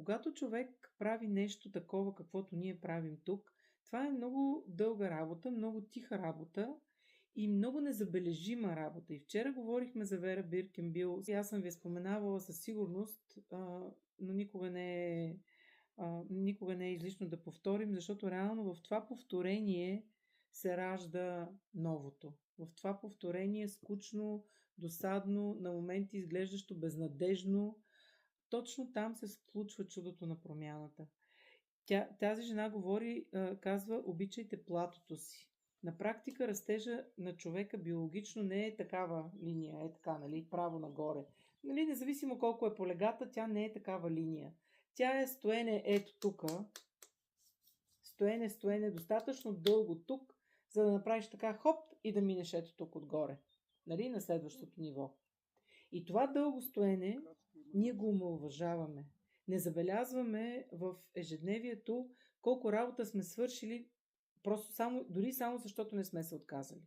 когато човек прави нещо такова, каквото ние правим тук, това е много дълга работа, много тиха работа и много незабележима работа. И вчера говорихме за Вера Биркенбил. Аз съм ви споменавала със сигурност, но никога не е излишно да повторим, защото реално в това повторение се ражда новото. В това повторение скучно, досадно, на моменти изглеждащо безнадежно, точно там се случва чудото на промяната. Тази жена говори, казва, обичайте платото си. На практика растежа на човека биологично не е такава линия, е така, нали, право нагоре. Нали, независимо колко е полегата, тя не е такава линия. Тя е стоене ето тук, стоене достатъчно дълго тук, за да направиш така хоп и да минеш ето тук отгоре, нали, на следващото ниво. И това дълго стоене ние го омаловажаваме. Не забелязваме в ежедневието колко работа сме свършили, просто дори само защото не сме се отказали.